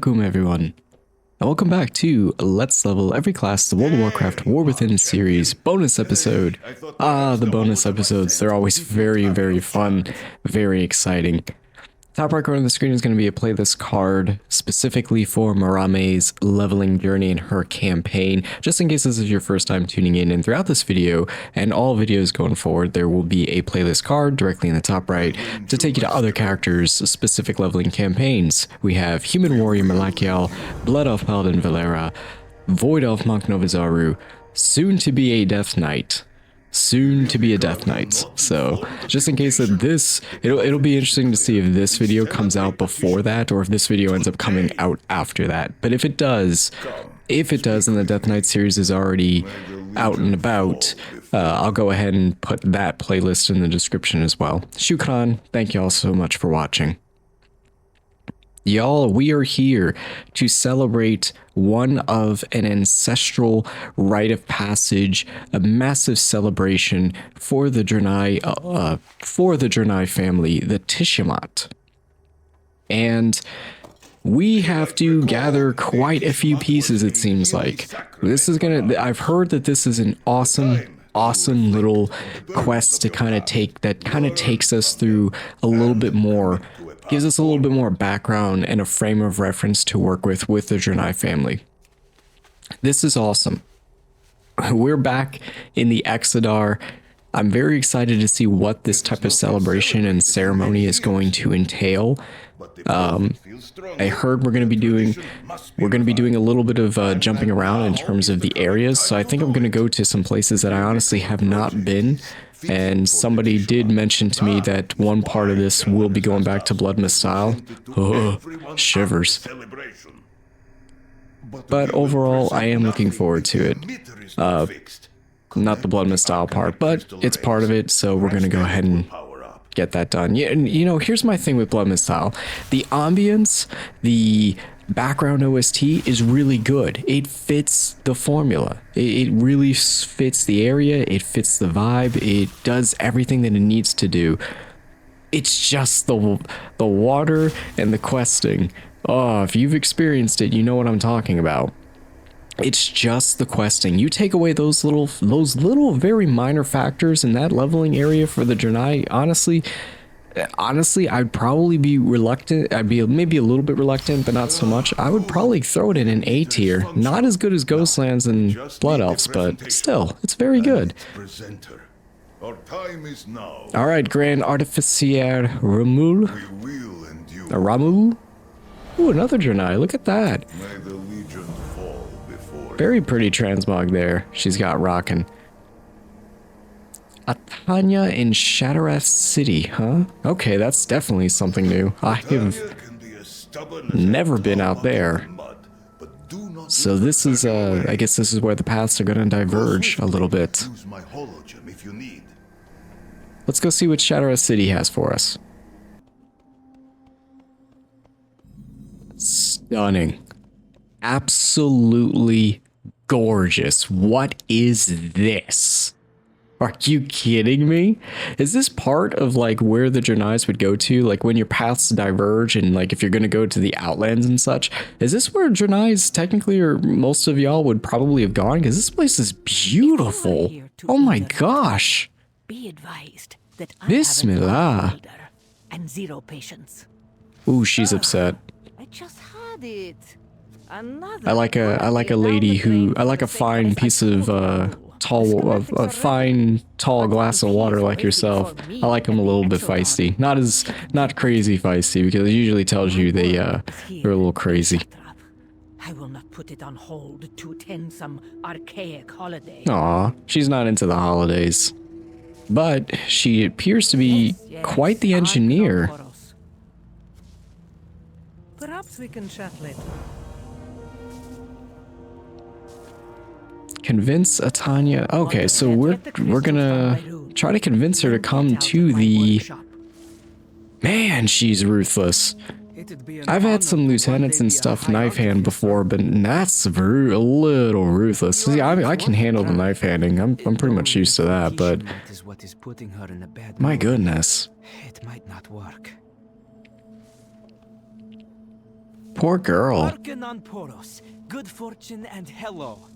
alaikum everyone, and welcome back to Let's Level Every Class, the World of Warcraft War Within series bonus episode. The bonus episodes, they're always very fun, very exciting. Top right corner of the screen is going to be a playlist card specifically for Morame's leveling journey in her campaign, just in case this is your first time tuning in. And throughout this video and all videos going forward, there will be a playlist card directly in the top right to take you to other characters' specific leveling campaigns. We have Human Warrior Malakiel, Blood Elf Paladin Valera, Void Elf Monk Novizaru, soon to be a Death Knight. So just in case that it'll be interesting to see if this video comes out before that or if this video ends up coming out after that. But if it does and the Death Knight series is already out and about, I'll go ahead and put that playlist in the description as well. Shukran, thank you all so much for watching. Y'all, we are here to celebrate one of an ancestral rite of passage, a massive celebration for the Draenei family, the Tishimaat. And we have to gather quite a few pieces, it seems like. I've heard that this is an awesome little quest to kind of takes us through a little bit more, gives us a little bit more background and a frame of reference to work with the Draenei family. This is awesome. We're back in the Exodar. I'm very excited to see what this type of celebration and ceremony is going to entail. I heard we're going to be doing a little bit of jumping around in terms of the areas, so I think I'm going to go to some places that I honestly have not been. And somebody did mention to me that one part of this will be going back to Bloodmyst style. Oh, shivers. But overall, I am looking forward to it. Not the Bloodmyst style part, but it's part of it, so we're going to go ahead and get that done. Yeah, and you know, here's my thing with Bloodmyst style. The ambience, the background OST is really good. It fits the formula. It really fits the area. It fits the vibe. It does everything that it needs to do. It's just the water and the questing. Oh, if you've experienced it, you know what I'm talking about. It's just the questing. You take away those little very minor factors in that leveling area for the Draenei, honestly, I'd probably be reluctant. I'd be maybe a little bit reluctant, but not so much. I would probably throw it in an A tier. Not as good as Ghostlands and Blood Elves, but still, it's very good. Alright, Grand Artificier Ramul. Ooh, another Draenei. Look at that. Very pretty transmog there. She's got rockin'. Atanya in Shatarath City, huh? Okay, that's definitely something new. I have never been out there. So this is, I guess this is where the paths are gonna diverge a little bit. Let's go see what Shatarath City has for us. Stunning. Absolutely gorgeous. What is this? Are you kidding me? Is this part of like where the Draenei would go to? Like when your paths diverge and like if you're going to go to the Outlands and such? Is this where Draenei technically, or most of y'all would probably have gone? Because this place is beautiful. Oh my gosh. Be advised that Bismillah. And zero patience. Ooh, she's upset. I just had it. I like a lady who, I like a fine piece of a fine tall glass of water like yourself. I like them a little bit feisty, not crazy feisty, because it usually tells you they're a little crazy. I will not put it on hold to attend some archaic holiday. Aw, she's not into the holidays, but she appears to be quite the engineer. Perhaps we can chat later. Convince Atanya. Okay, so we're gonna try to convince her to come to the... Man, she's ruthless. I've had some lieutenants and stuff knife hand before, but that's a little ruthless. See, I can handle the knife handing. I'm pretty much used to that, but my goodness. It might not work. Poor girl. Arkan on Poros. Good fortune and hello.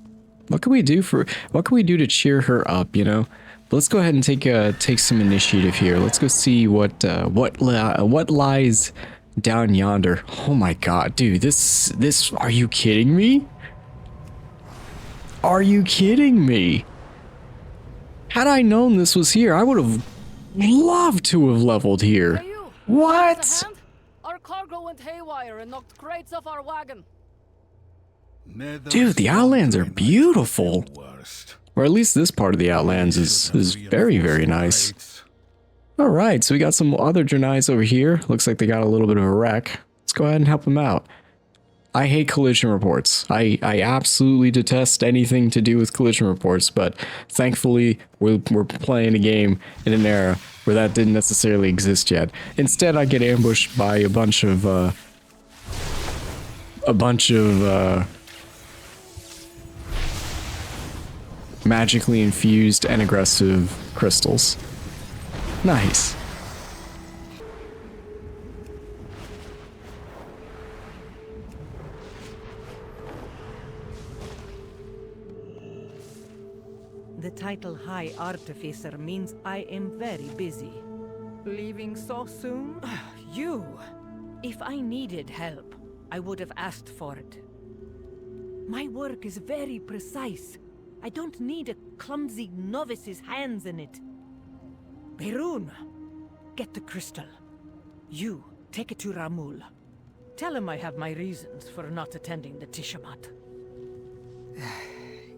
What can we do to cheer her up, you know? Let's go ahead and take some initiative here. Let's go see what lies down yonder. Oh my god, dude, this are you kidding me? Are you kidding me? Had I known this was here, I would have loved to have leveled here. Hey you, What? raise a hand? Our cargo went haywire and knocked crates off our wagon. Dude, the Outlands are beautiful. Or at least this part of the Outlands is very, very nice. Alright, so we got some other Draenei over here. Looks like they got a little bit of a wreck. Let's go ahead and help them out. I hate collision reports. I absolutely detest anything to do with collision reports, but thankfully we're playing a game in an era where that didn't necessarily exist yet. Instead, I get ambushed by a bunch of magically infused and aggressive crystals. Nice. The title High Artificer means I am very busy. Leaving so soon? You! If I needed help, I would have asked for it. My work is very precise. I don't need a clumsy novice's hands in it. Berun, get the crystal. You, take it to Ramul. Tell him I have my reasons for not attending the Tishimaat.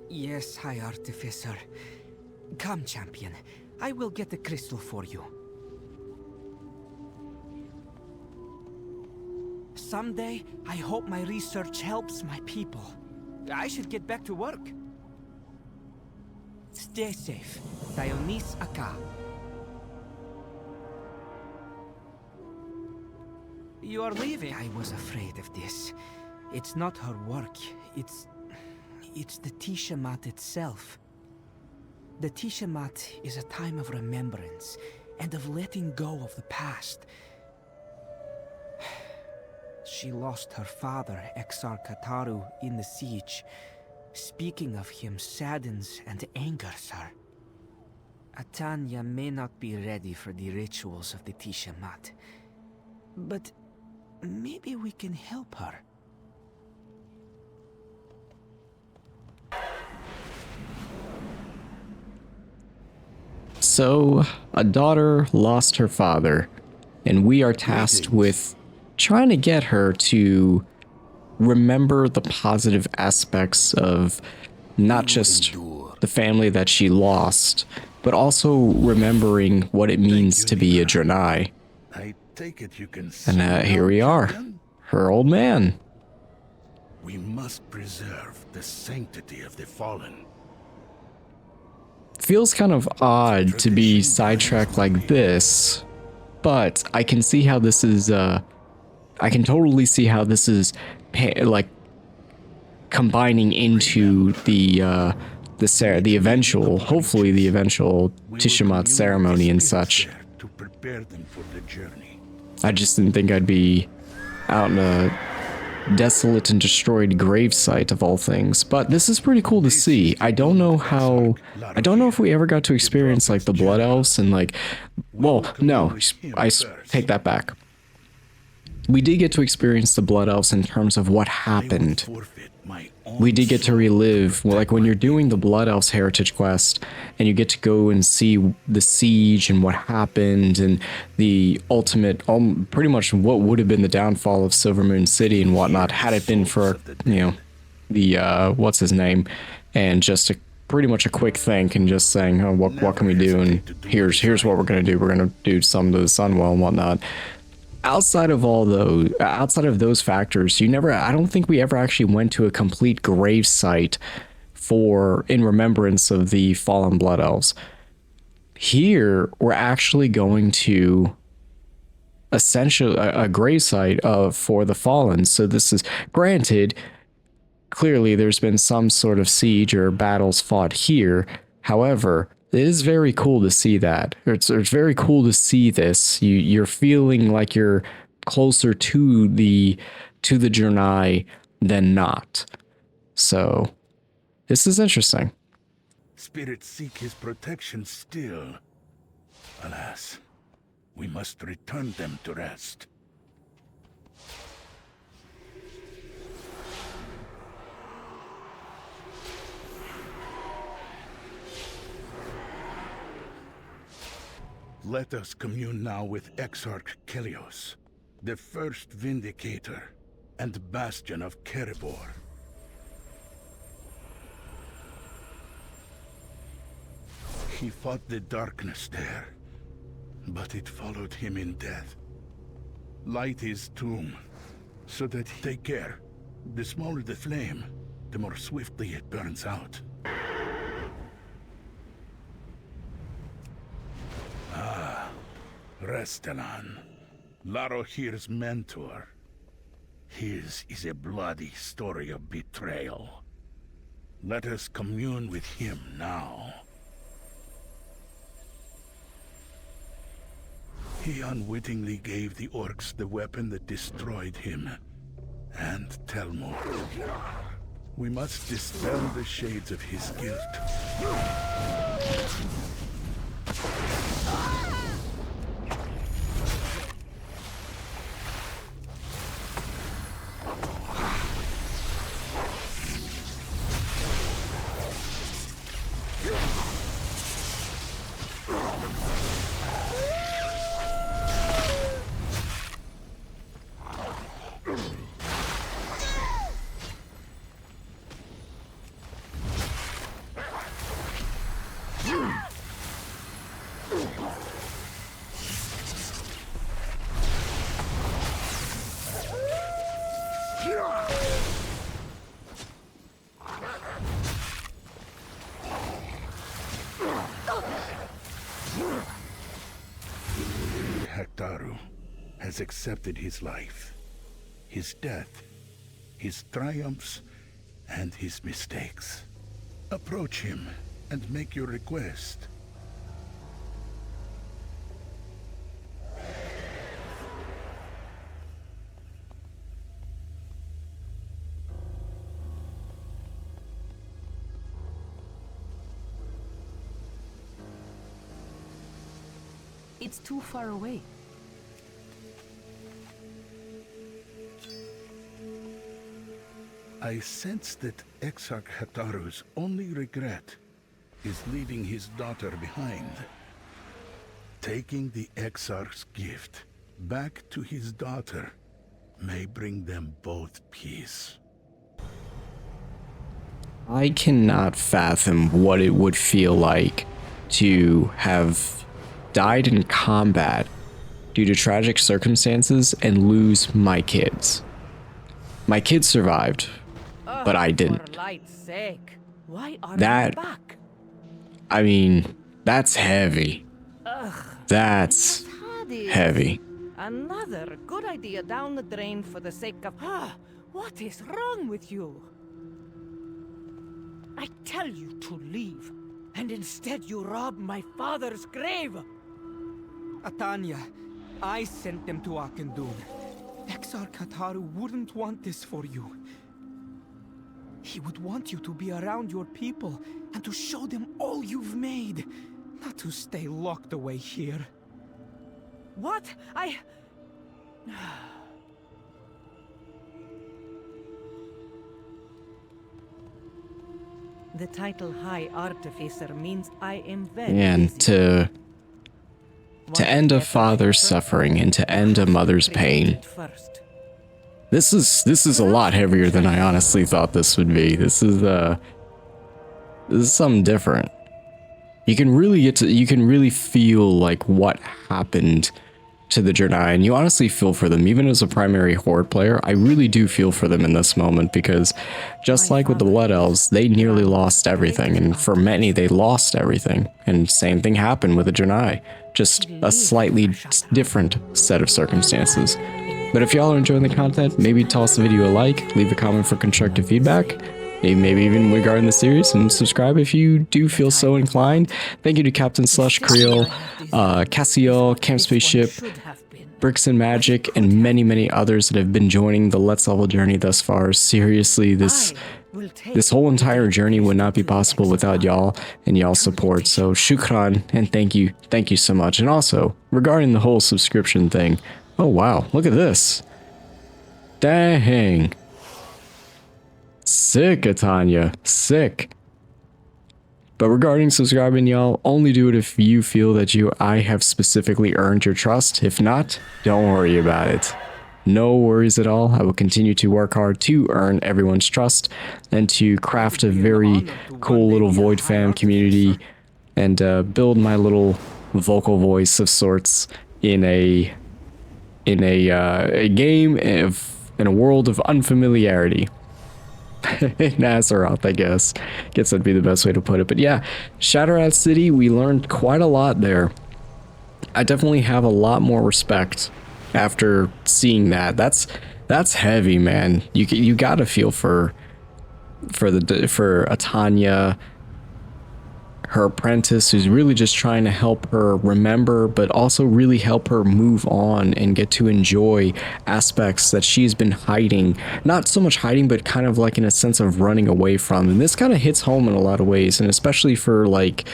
Yes, High Artificer. Come, champion. I will get the crystal for you. Someday, I hope my research helps my people. I should get back to work. Stay safe. Dionys Aka. You are leaving. I was afraid of this. It's not her work. It's the Tishimaat itself. The Tishimaat is a time of remembrance and of letting go of the past. She lost her father, Exar Kataru, in the siege. Speaking of him saddens and angers her. Atanya may not be ready for the rituals of the Tishimaat, but maybe we can help her. So, a daughter lost her father, and we are tasked with trying to get her to remember the positive aspects of not just the family that she lost, but also remembering what it means to be a Draenei. I take it you can. And here we are, her old man. We must preserve the sanctity of the fallen. Feels kind of odd to be sidetracked like this, but I can see how this is, I can totally see how this is, like, combining into the eventual, hopefully the eventual Tishimaat ceremony and such. To prepare them for the journey. I just didn't think I'd be out in a desolate and destroyed gravesite of all things, but this is pretty cool to see. I don't know if we ever got to experience like the Blood Elves and like, well, no, I take that back. We did get to experience the Blood Elves in terms of what happened. We did get to relive, like when you're doing the Blood Elves Heritage Quest, and you get to go and see the siege and what happened, and the ultimate, pretty much what would have been the downfall of Silvermoon City and whatnot, had it been for, you know, the, what's his name, and just pretty much a quick think and just saying, oh, what can we do, and here's what we're gonna do. We're gonna do some to the Sunwell and whatnot. Outside of those factors, I don't think we ever actually went to a complete grave site in remembrance of the fallen Blood Elves. Here, we're actually going to essentially a grave site for the fallen. So this is, granted, clearly there's been some sort of siege or battles fought here. However, it is very cool to see that. It's very cool to see this. You're feeling like you're closer to the to the Draenei than not. So, this is interesting. Spirits seek his protection still. Alas, we must return them to rest. Let us commune now with Exarch Kelios, the first Vindicator and Bastion of Kerebor. He fought the darkness there, but it followed him in death. Light his tomb, so that take care. The smaller the flame, the more swiftly it burns out. Restelan, Larohir's mentor. His is a bloody story of betrayal. Let us commune with him now. He unwittingly gave the orcs the weapon that destroyed him, and Telmor. We must dispel the shades of his guilt. Hektaru has accepted his life, his death, his triumphs, and his mistakes. Approach him and make your request. It's too far away. I sense that Exarch Hektaru's only regret is leaving his daughter behind. Taking the Exarch's gift back to his daughter may bring them both peace. I cannot fathom what it would feel like to have died in combat due to tragic circumstances and lose my kids. My kids survived, but I didn't. For light's sake, why are That- you back? I mean, that's heavy. That's heavy. Another good idea down the drain for the sake of... what is wrong with you? I tell you to leave, and instead you rob my father's grave. Atanya, I sent them to Akendun. Exarch Hektaru wouldn't want this for you. He would want you to be around your people and to show them all you've made, not to stay locked away here. What? The title High Artificer means I am very And busy. to end a father's suffering and to end a mother's pain. First. This is a lot heavier than I honestly thought this would be. This is something different. You can really feel like what happened to the Draenei, and you honestly feel for them. Even as a primary Horde player, I really do feel for them in this moment, because just like with the Blood Elves, they nearly lost everything, and for many, they lost everything. And same thing happened with the Draenei, just a slightly different set of circumstances. But if y'all are enjoying the content, maybe toss the video a like, leave a comment for constructive feedback, maybe even regarding the series, and subscribe if you do feel so inclined. Thank you to Captain Slush, Creel, Cassiel, Camp Spaceship, Bricks and Magic, and many, many others that have been joining the Let's Level journey thus far. Seriously, this whole entire journey would not be possible without y'all and y'all's support. So shukran and thank you so much. And also, regarding the whole subscription thing, oh wow, look at this. Dang. Sick, Atanya. Sick. But regarding subscribing, y'all, only do it if you feel that I have specifically earned your trust. If not, don't worry about it. No worries at all. I will continue to work hard to earn everyone's trust and to craft a very cool little Void Fam community and build my little vocal voice of sorts in a game in a world of unfamiliarity. Nazaroth, I guess that'd be the best way to put it. But yeah, Shatterat City, we learned quite a lot there. I definitely have a lot more respect after seeing that. That's heavy, man. You gotta feel for Atanya, her apprentice, who's really just trying to help her remember, but also really help her move on and get to enjoy aspects that she's been hiding. Not so much hiding, but kind of like in a sense of running away from. And this kind of hits home in a lot of ways, and especially for like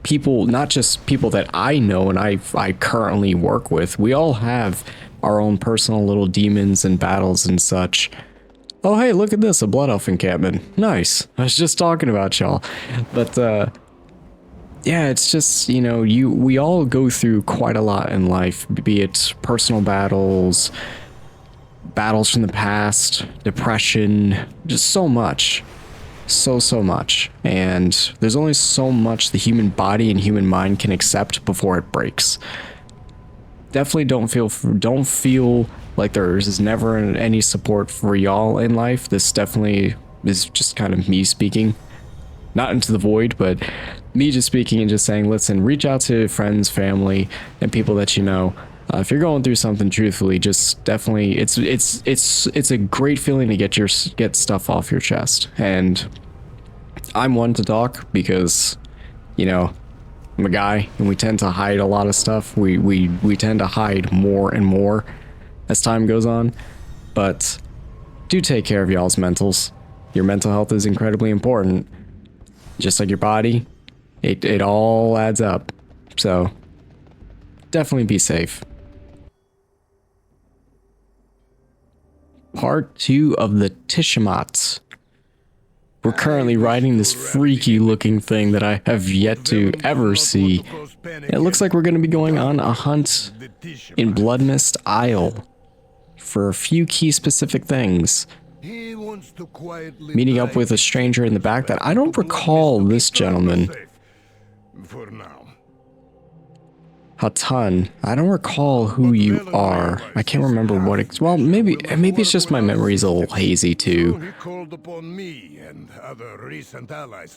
people, not just people that I know and I currently work with. We all have our own personal little demons and battles and such. Oh hey, look at this, a Blood Elf encampment. Nice. I was just talking about y'all. But yeah, it's just, you know, we all go through quite a lot in life, be it personal battles from the past, depression, just so much. So much. And there's only so much the human body and human mind can accept before it breaks. Definitely don't feel like there is never any support for y'all in life. This definitely is just kind of me speaking. Not into the void, but me just speaking and just saying, listen, reach out to friends, family, and people that you know. If you're going through something, truthfully, just definitely, it's a great feeling to get stuff off your chest. And I'm one to talk because, you know, I'm a guy and we tend to hide a lot of stuff. We tend to hide more and more as time goes on. But do take care of y'all's mentals. Your mental health is incredibly important. Just like your body, it all adds up. So definitely be safe. Part 2 of the Tishimaat. We're currently riding this freaky looking thing that I have yet to ever see. It looks like we're going to be going on a hunt in Bloodmyst Isle for a few key specific things. Meeting up with a stranger in the back that I don't recall this gentleman. Hatan, I don't recall who you are. I can't remember what well, maybe it's just my memory's a little hazy too.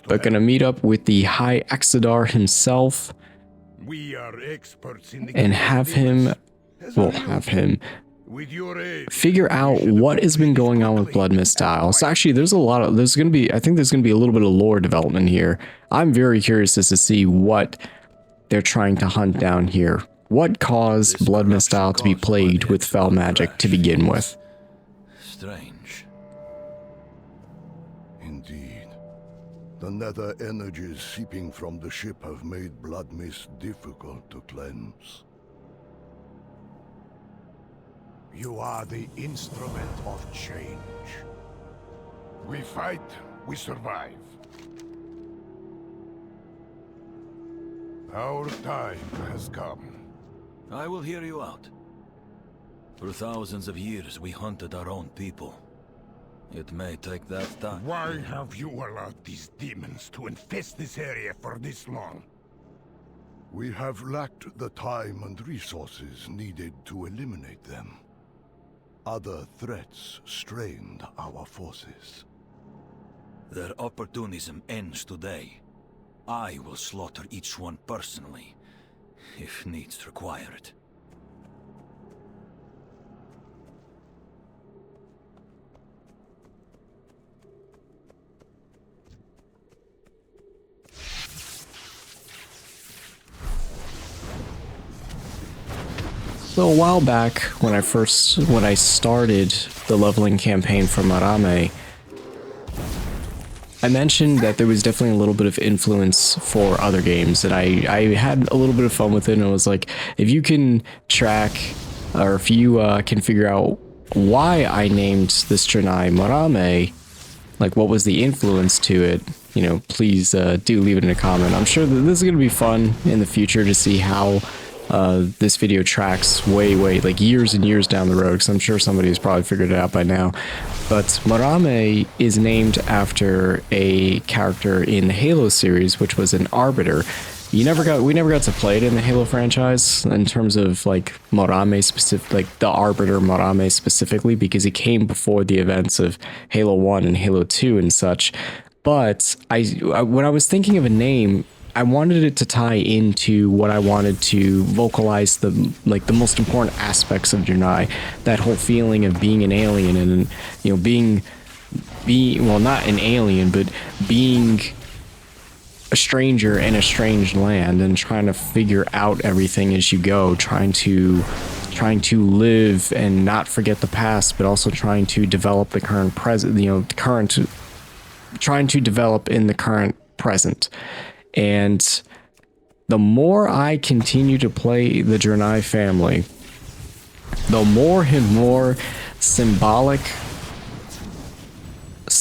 But gonna meet up with the High Exodar himself and have him figure out what has been going on with Bloodmyst Isle. So actually there's gonna be a little bit of lore development here. I'm very curious as to see what they're trying to hunt down here. What caused Bloodmyst Isle to be plagued with fell magic to begin with? Strange. Indeed. The nether energies seeping from the ship have made Bloodmyst difficult to cleanse. You are the instrument of change. We fight, we survive. Our time has come. I will hear you out. For thousands of years, we hunted our own people. It may take that time. Why have you allowed these demons to infest this area for this long? We have lacked the time and resources needed to eliminate them. Other threats strained our forces. Their opportunism ends today. I will slaughter each one personally, if needs require it. little while back when I started the leveling campaign for Morame, I mentioned that there was definitely a little bit of influence for other games, and I had a little bit of fun with it, and I was like, if you can track, or if you can figure out why I named this Draenei Morame, like what was the influence to it, you know, please do leave it in a comment. I'm sure that this is going to be fun in the future to see how this video tracks way, like years and years down the road, because I'm sure somebody's probably figured it out by now. But Morame is named after a character in the Halo series, which was an Arbiter. We never got to play it in the Halo franchise in terms of like Morame specific, like the Arbiter Morame specifically, because he came before the events of Halo 1 and Halo 2 and such. But when I was thinking of a name, I wanted it to tie into what I wanted to vocalize, the most important aspects of Draenei, that whole feeling of being an alien and, you know, being well, not an alien, but being a stranger in a strange land and trying to figure out everything as you go, trying to live and not forget the past, but also trying to develop the current present, you know, trying to develop in the current present. And the more I continue to play the Draenei family, the more and more symbolic,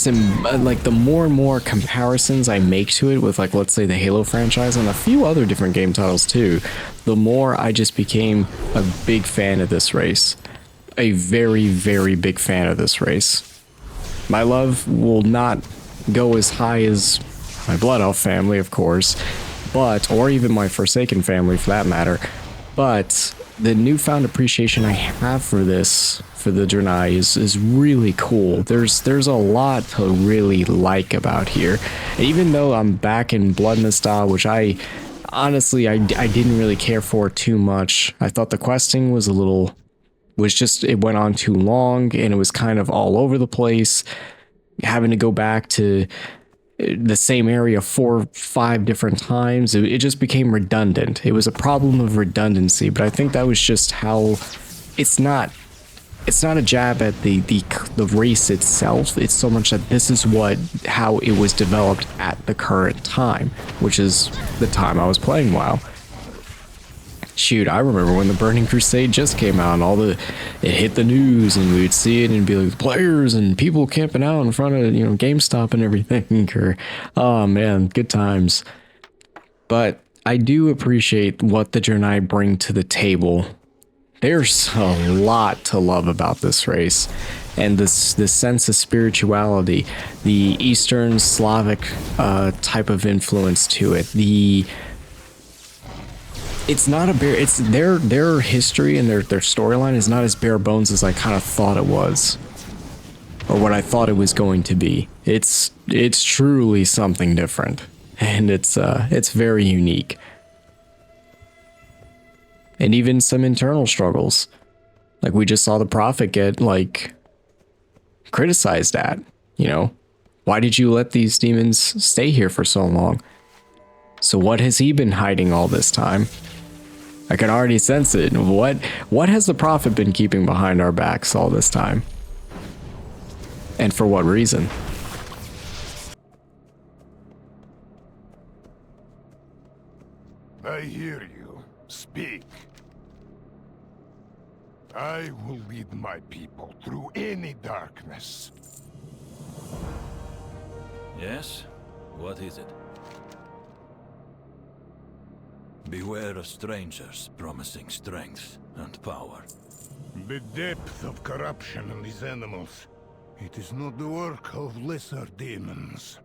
the more and more comparisons I make to it with, like, let's say the Halo franchise and a few other different game titles too, the more I just became a big fan of this race. A very, very big fan of this race. My love will not go as high as my Blood Elf family, of course, or even my Forsaken family for that matter, but the newfound appreciation I have for the Draenei is really cool. There's a lot to really like about here. And even though I'm back in Bloodmyst, which I honestly didn't really care for too much. I thought the questing it went on too long, and it was kind of all over the place, having to go back to the same area 4 or 5 different times. It just became redundant. It was a problem of redundancy, but I think that was just how it's not a jab at the race itself. It's so much that this is how it was developed at the current time, which is the time I was playing WoW. Shoot, I remember when the Burning Crusade just came out and it hit the news, and we'd see it and be like players and people camping out in front of, you know, GameStop and everything. Oh man, good times. But I do appreciate what the Draenei bring to the table. There's a lot to love about this race, and this sense of spirituality, the Eastern Slavic type of influence to it. It's not it's their history and their storyline is not as bare bones as I kind of thought it was, or what I thought it was going to be. It's truly something different, and it's very unique. And even some internal struggles, like we just saw the Prophet get like criticized at, you know, why did you let these demons stay here for so long? So what has he been hiding all this time? I can already sense it. What has the Prophet been keeping behind our backs all this time? And for what reason? I hear you. Speak. I will lead my people through any darkness. Yes? What is it? Beware of strangers promising strength and power. The depth of corruption in these animals. It is not the work of lesser demons.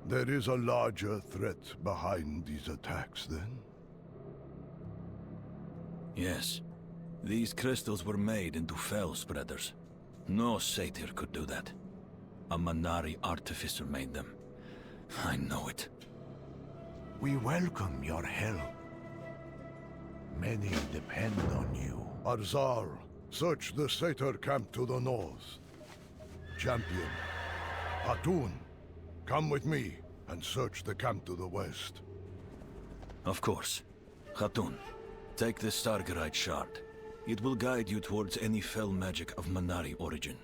There is a larger threat behind these attacks, then? Yes. These crystals were made into fell spreaders. No satyr could do that. A Manari artificer made them. I know it. We welcome your help. Many depend on you. Arzal, search the satyr camp to the north. Champion, Hatun, come with me and search the camp to the west. Of course. Khatun, Take the Stargarite shard. It will guide you towards any fell magic of Manari origin.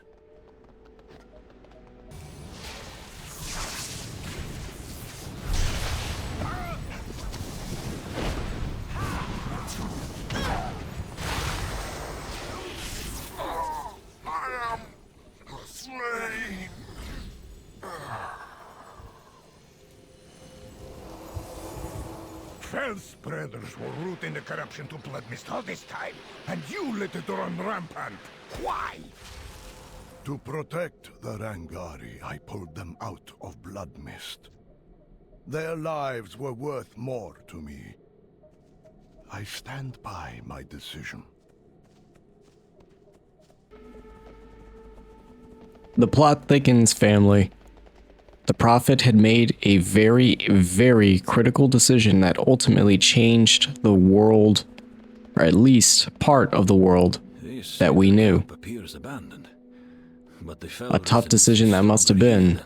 Fell spreaders were rooting the corruption to Bloodmyst all this time, and you let it run rampant. Why? To protect the Rangari, I pulled them out of Bloodmyst. Their lives were worth more to me. I stand by my decision. The plot thickens, family. The Prophet had made a very, very critical decision that ultimately changed the world, or at least part of the world that we knew. Appears abandoned, but A tough decision that must have been,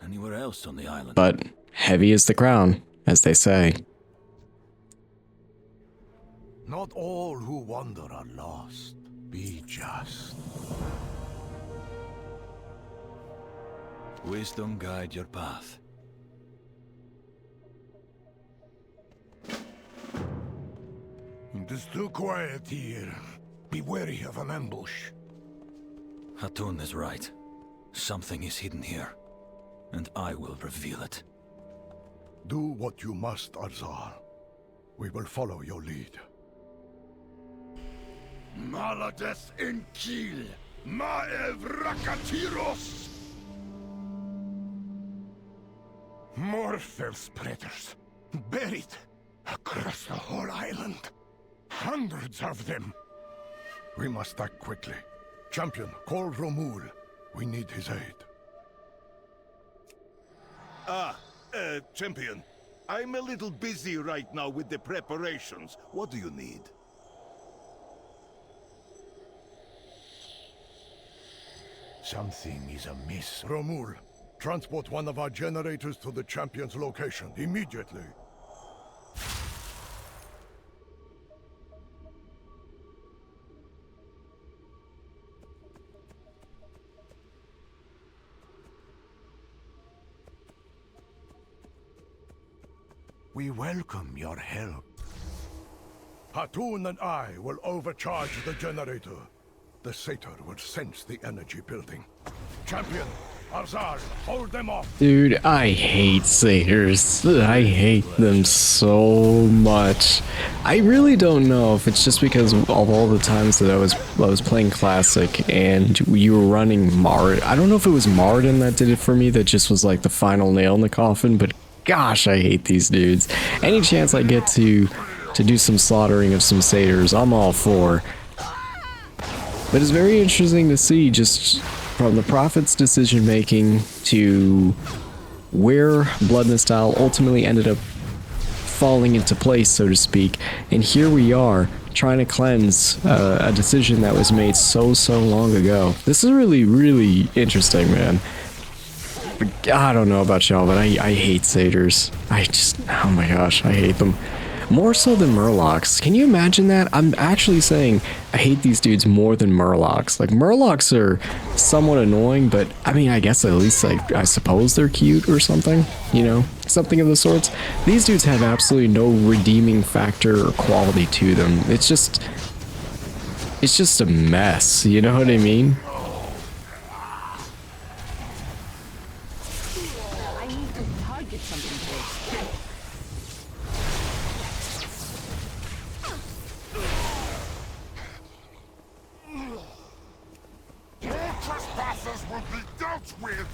anywhere else on the island. but heavy is the crown, as they say. Not all who wander are lost. Be just. Wisdom guide your path. It is too quiet here. Be wary of an ambush. Hatun is right. Something is hidden here, and I will reveal it. Do what you must, Arzal. We will follow your lead. Malades in Kiel, Maev Rakatiros! More fell spreaders, buried across the whole island. Hundreds of them. We must act quickly. Champion, call Romul. We need his aid. Champion. I'm a little busy right now with the preparations. What do you need? Something is amiss. Romul, transport one of our generators to the champion's location, immediately. We welcome your help. Hatun and I will overcharge the generator. The satyr will sense the energy building. Champion, Arzal, hold them off. Dude, I hate satyrs. I hate them so much. I really don't know if it's just because of all the times that I was playing Classic and you were running Mard. I don't know if it was Marden that did it for me, that just was like the final nail in the coffin, but gosh, I hate these dudes. Any chance I get to do some slaughtering of some satyrs, I'm all for. But it's very interesting to see, just from the Prophet's decision making to where Bloodmyst ultimately ended up falling into place, so to speak. And here we are trying to cleanse a decision that was made so long ago. This is really, really interesting, man. I don't know about y'all, but I hate satyrs. Oh my gosh, I hate them. More so than Murlocs. Can you imagine that? I'm actually saying I hate these dudes more than Murlocs. Like, Murlocs are somewhat annoying, but I mean, I guess at least, like, I suppose they're cute or something, you know? Something of the sorts. These dudes have absolutely no redeeming factor or quality to them. It's just a mess, you know what I mean? I need to target something first. Your trespassers will be dealt with!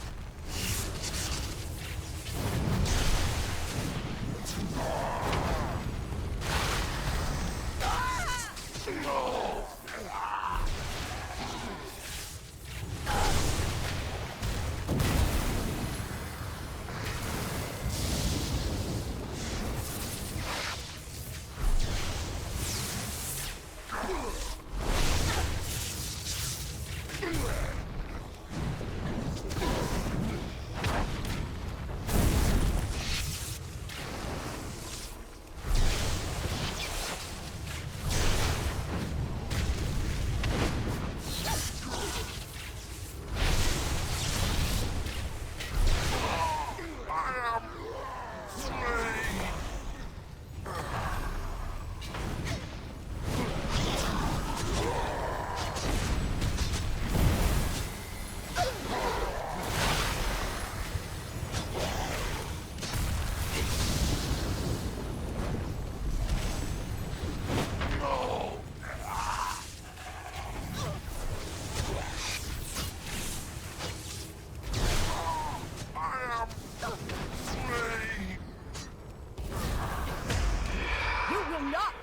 will not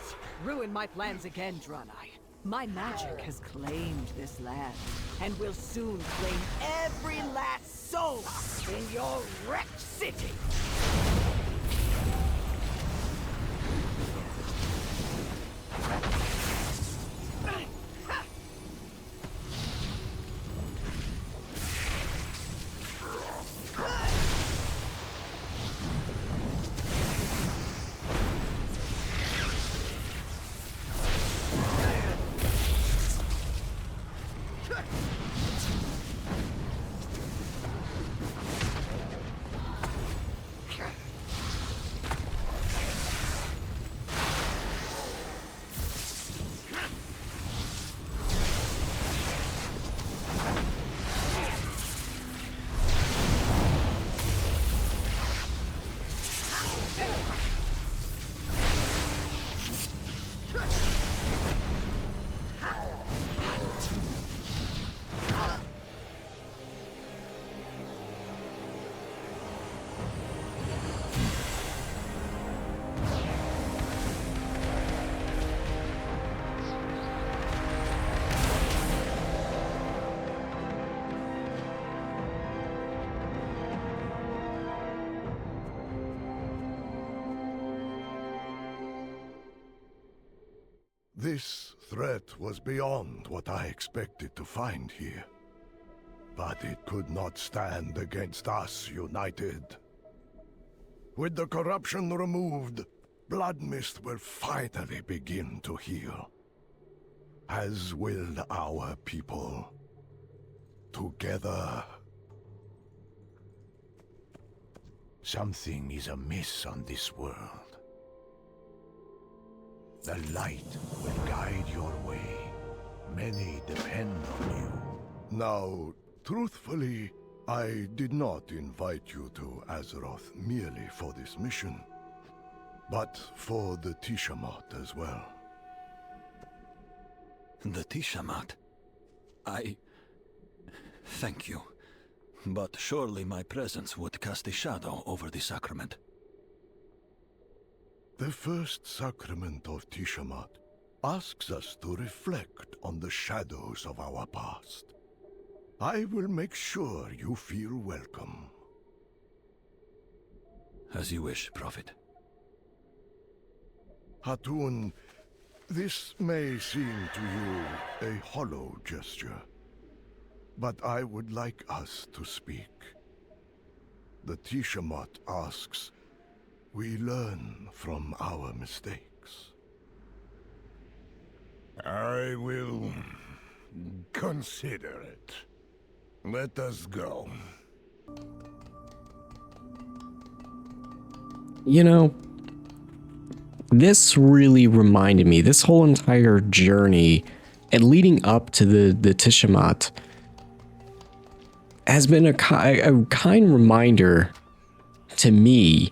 ruin my plans again, Draenei. My magic has claimed this land, and will soon claim every last soul in your wrecked city. This threat was beyond what I expected to find here. But it could not stand against us united. With the corruption removed, Bloodmyst will finally begin to heal. As will our people. Together. Something is amiss on this world. The light will guide your way. Many depend on you. Now, truthfully, I did not invite you to Azeroth merely for this mission, but for the Tishimaat as well. The Tishimaat? Thank you. But surely my presence would cast a shadow over the sacrament. The first sacrament of Tishimaat asks us to reflect on the shadows of our past. I will make sure you feel welcome. As you wish, Prophet. Hatun, this may seem to you a hollow gesture, but I would like us to speak. The Tishimaat asks, we learn from our mistakes. I will consider it. Let us go. You know, this really reminded me, this whole entire journey and leading up to the Tishimaat has been a kind reminder to me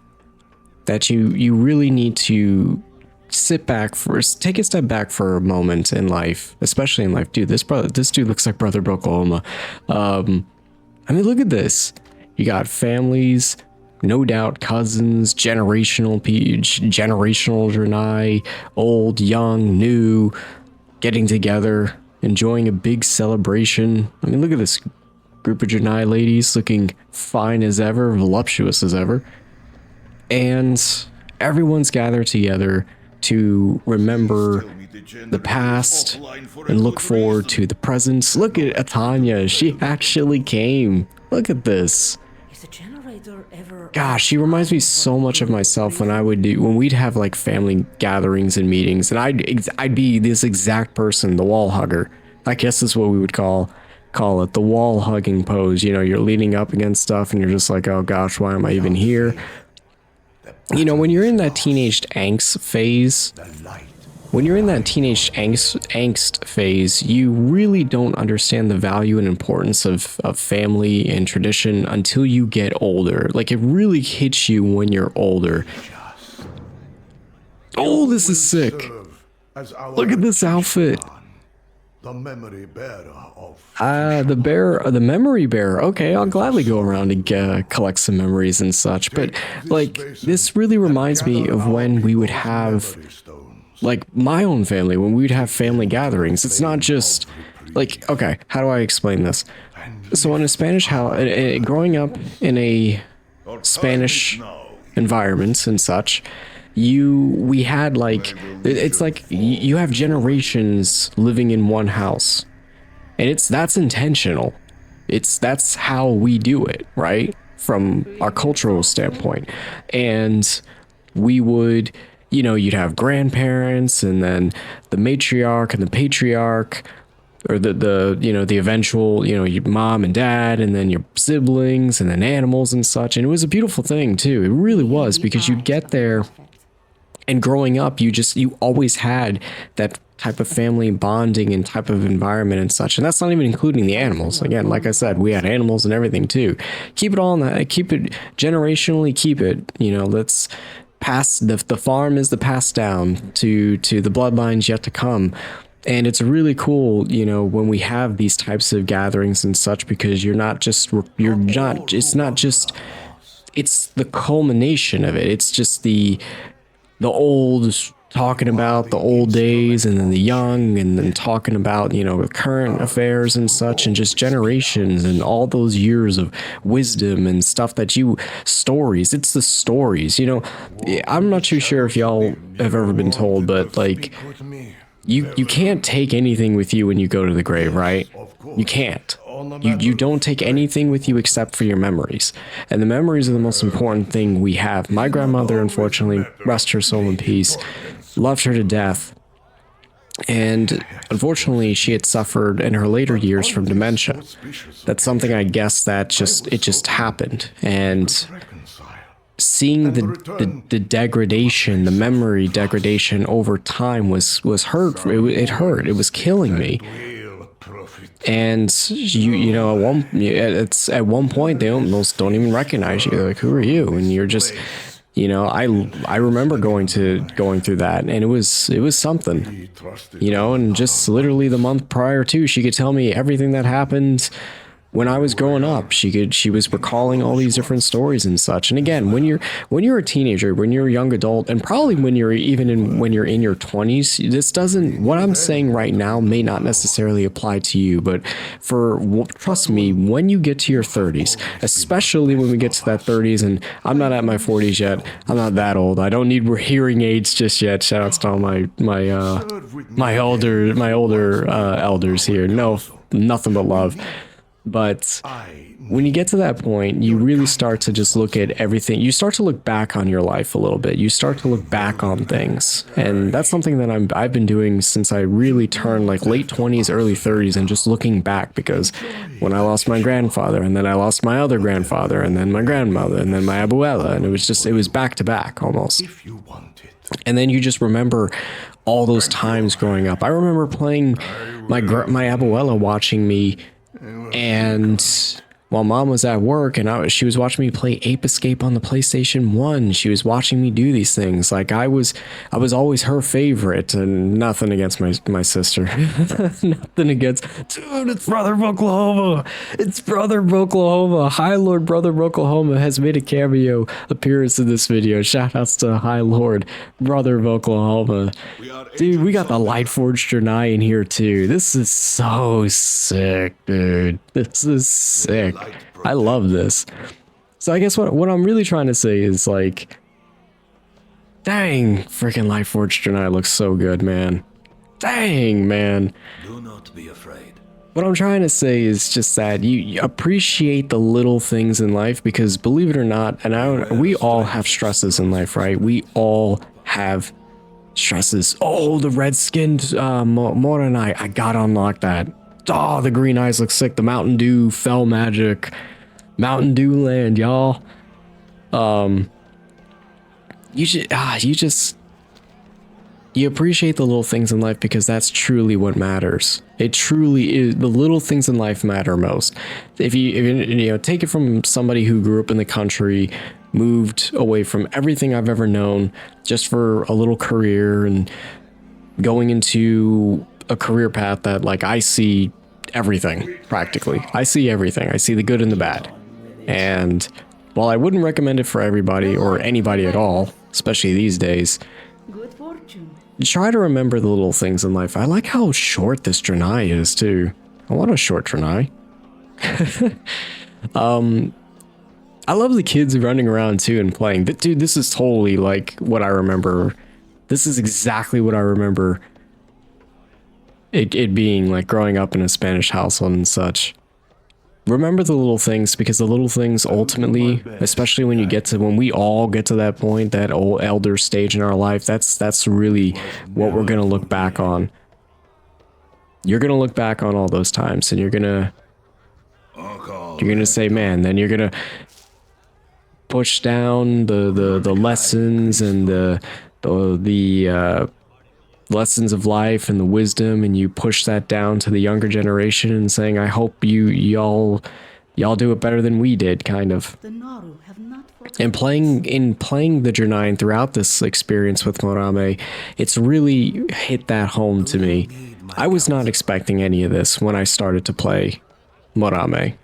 that you really need to sit back first, take a step back for a moment in life, especially in life. Dude, this dude looks like Brother Oklahoma. I mean, look at this. You got families, no doubt cousins, generational Draenei, old, young, new, getting together, enjoying a big celebration. I mean, look at this group of Draenei ladies looking fine as ever, voluptuous as ever. And everyone's gathered together to remember the past and look forward to the present. Look at Atanya, she actually came. Look at this. Is a generator ever... Gosh, she reminds me so much of myself when we'd have like family gatherings and meetings, and I'd be this exact person, the wall hugger. I guess that's what we would call it, the wall hugging pose. You know, you're leaning up against stuff and you're just like, oh gosh, why am I even here? You know, when you're in that teenage angst phase, you really don't understand the value and importance of family and tradition until you get older. Like, it really hits you when you're older. Oh, this is sick. Look at this outfit. the memory bearer of... The memory bearer. Okay, I'll gladly go around and collect some memories and such. But like, this really reminds me of when we would have, like, my own family, when we'd have family gatherings. It's not just like, okay, how do I explain this? So in a Spanish house, growing up in a Spanish environment and such, we had like, it's like you have generations living in one house, and that's intentional. That's how we do it, right? From our cultural standpoint. And we would, you'd have grandparents, and then the matriarch and the patriarch, or the eventual, your mom and dad, and then your siblings, and then animals and such. And it was a beautiful thing too. It really was, because you'd get there, and growing up, you always had that type of family bonding and type of environment and such. And that's not even including the animals. Again, like I said, we had animals and everything too. Keep it all in that, keep it generationally, let's pass, the farm is the pass down to the bloodlines yet to come. And it's really cool, when we have these types of gatherings and such, because it's the culmination of it. It's just the old talking about the old days, and then the young, and then talking about, current affairs and such, and just generations and all those years of wisdom and stuff stories. It's the stories, I'm not too sure if y'all have ever been told, but like, you can't take anything with you when you go to the grave, right? You can't. You don't take anything with you except for your memories. And the memories are the most important thing we have. My grandmother, unfortunately, rest her soul in peace, loved her to death. And unfortunately, she had suffered in her later years from dementia. That's something, I guess, that just happened. And seeing the degradation, the memory degradation over time was hurt. It hurt. It was killing me. And at one point they almost don't even recognize you. They're like, who are you? And you're just, I remember going through that, and it was something, and just literally the month prior to, she could tell me everything that happened when I was growing up. She was recalling all these different stories and such. And again, when you're a teenager, when you're a young adult, and probably when you're in your 20s, what I'm saying right now may not necessarily apply to you, but trust me, when you get to your 30s, especially when we get to that 30s, and I'm not at my 40s yet, I'm not that old, I don't need hearing aids just yet. Shout outs to all my older elders here. No, nothing but love. But when you get to that point, you really start to just look at everything. You start to look back on your life a little bit. You start to look back on things. And that's something that I've been doing since I really turned like late 20s, early 30s, and just looking back, because when I lost my grandfather, and then I lost my other grandfather, and then my grandmother, and then my abuela, and it was back to back almost. And then you just remember all those times growing up. I remember playing my abuela watching me, and while mom was at work, and she was watching me play Ape Escape on the PlayStation 1. She was watching me do these things. Like I was always her favorite, and nothing against my sister. Nothing against, dude, it's Brother of Oklahoma. It's Brother of Oklahoma. High Lord Brother of Oklahoma has made a cameo appearance in this video. Shout outs to High Lord Brother of Oklahoma. Dude, we got the Lightforged Draenei in here too. This is so sick, dude. This is sick. I love this. So I guess what I'm really trying to say is, like, dang, freaking Lightforged Draenei looks so good, man. Dang, man. Do not be afraid. What I'm trying to say is just that you appreciate the little things in life, because believe it or not, we all have stresses in life, right? We all have stresses. Oh, the red-skinned Morame, I gotta unlock that. Oh, the green eyes look sick. The Mountain Dew fell magic. Mountain Dew land, y'all. You appreciate the little things in life, because that's truly what matters. It truly is. The little things in life matter most. If you take it from somebody who grew up in the country, moved away from everything I've ever known just for a little career, and going into a career path that like I see everything practically. I see everything. I see the good and the bad. And while I wouldn't recommend it for everybody or anybody at all, especially these days, Good fortune. try to remember the little things in life. I like how short this Draenei is too. I want a short Draenei. I love the kids running around too and playing. But dude, this is totally like what I remember. This is exactly what I remember it being like growing up in a Spanish household and such. Remember the little things, because the little things ultimately, especially when we all get to that point, that old elder stage in our life, that's really what we're gonna look back on. You're gonna look back on all those times and you're gonna say, man, then you're gonna push down the lessons and the lessons of life and the wisdom, and you push that down to the younger generation and saying, I hope y'all do it better than we did, kind of. And playing the Draenei and throughout this experience with Morame, it's really hit that home to me. I was not expecting any of this when I started to play Morame.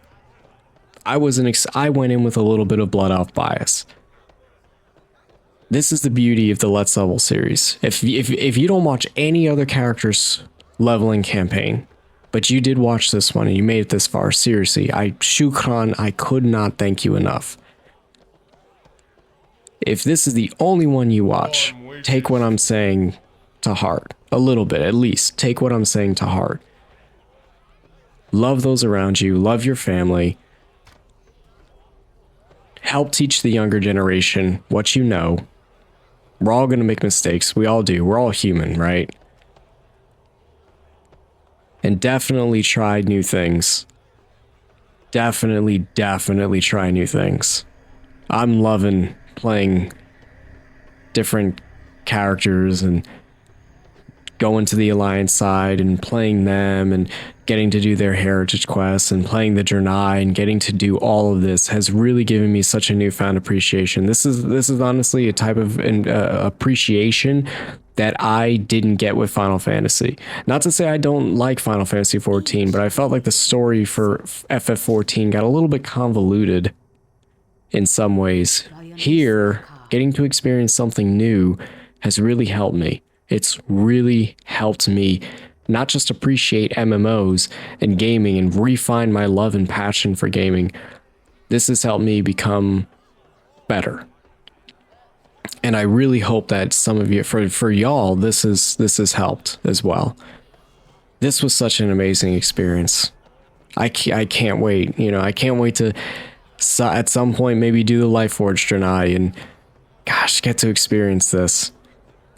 I went in with a little bit of Blood Elf bias. This is the beauty of the Let's Level series. If you don't watch any other characters leveling campaign, but you did watch this one and you made it this far, seriously, shukran, I could not thank you enough. If this is the only one you watch, take what I'm saying to heart. A little bit, at least. Take what I'm saying to heart. Love those around you. Love your family. Help teach the younger generation what you know. We're all going to make mistakes. We all do. We're all human, right? And definitely try new things. Definitely try new things. I'm loving playing different characters and going to the Alliance side and playing them and getting to do their heritage quests and playing the Draenei and getting to do all of this has really given me such a newfound appreciation. This is honestly a type of appreciation that I didn't get with Final Fantasy. Not to say I don't like Final Fantasy 14, but I felt like the story for FF14 got a little bit convoluted in some ways. Here, getting to experience something new has really helped me. It's really helped me not just appreciate MMOs and gaming and refine my love and passion for gaming. This has helped me become better. And I really hope that some of you, for y'all, this has helped as well. This was such an amazing experience. I can't wait. I can't wait to at some point maybe do the Lightforged Draenei and gosh, get to experience this.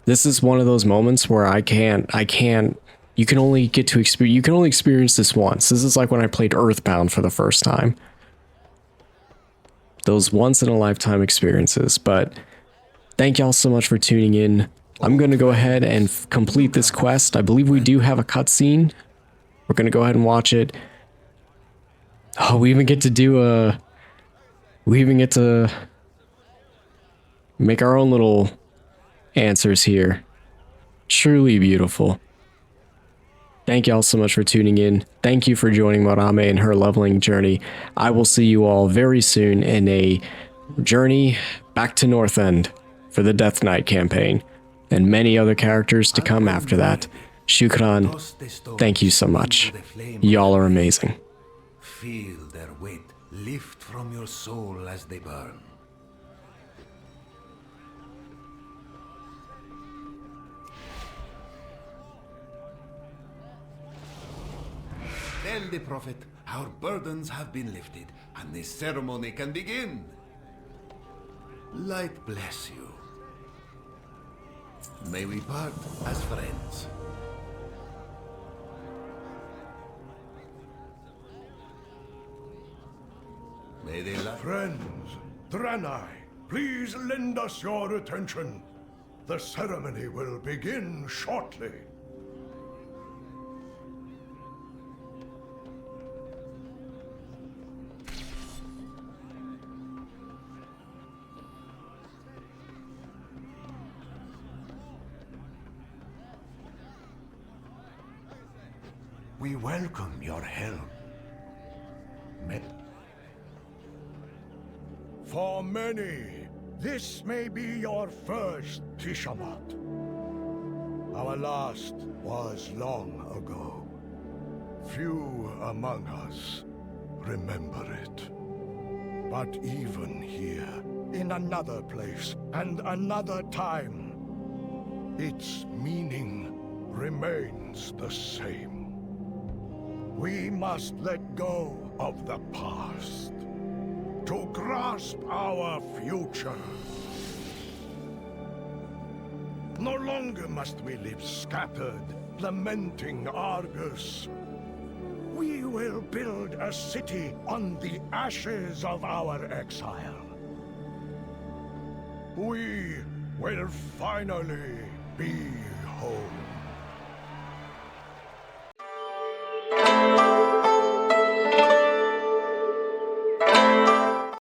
This is one of those moments where you can only experience this once. This is like when I played Earthbound for the first time. Those once in a lifetime experiences. But thank y'all so much for tuning in. I'm going to go ahead and complete this quest. I believe we do have a cutscene. We're going to go ahead and watch it. Oh, we even get to make our own little answers here. Truly beautiful. Thank y'all so much for tuning in. Thank you for joining Morame in her leveling journey. I will see you all very soon in a journey back to North End for the Death Knight campaign, and many other characters to come after that. Shukran, thank you so much. Y'all are amazing. Feel their weight lift from your soul as they burn. Tell the prophet our burdens have been lifted and this ceremony can begin. Light bless you. May we part as friends. May they Friends, Draenei, please lend us your attention. The ceremony will begin shortly. We welcome your help. For many, this may be your first Tishimaat. Our last was long ago. Few among us remember it. But even here, in another place and another time, its meaning remains the same. We must let go of the past to grasp our future. No longer must we live scattered, lamenting Argus. We will build a city on the ashes of our exile. We will finally be home.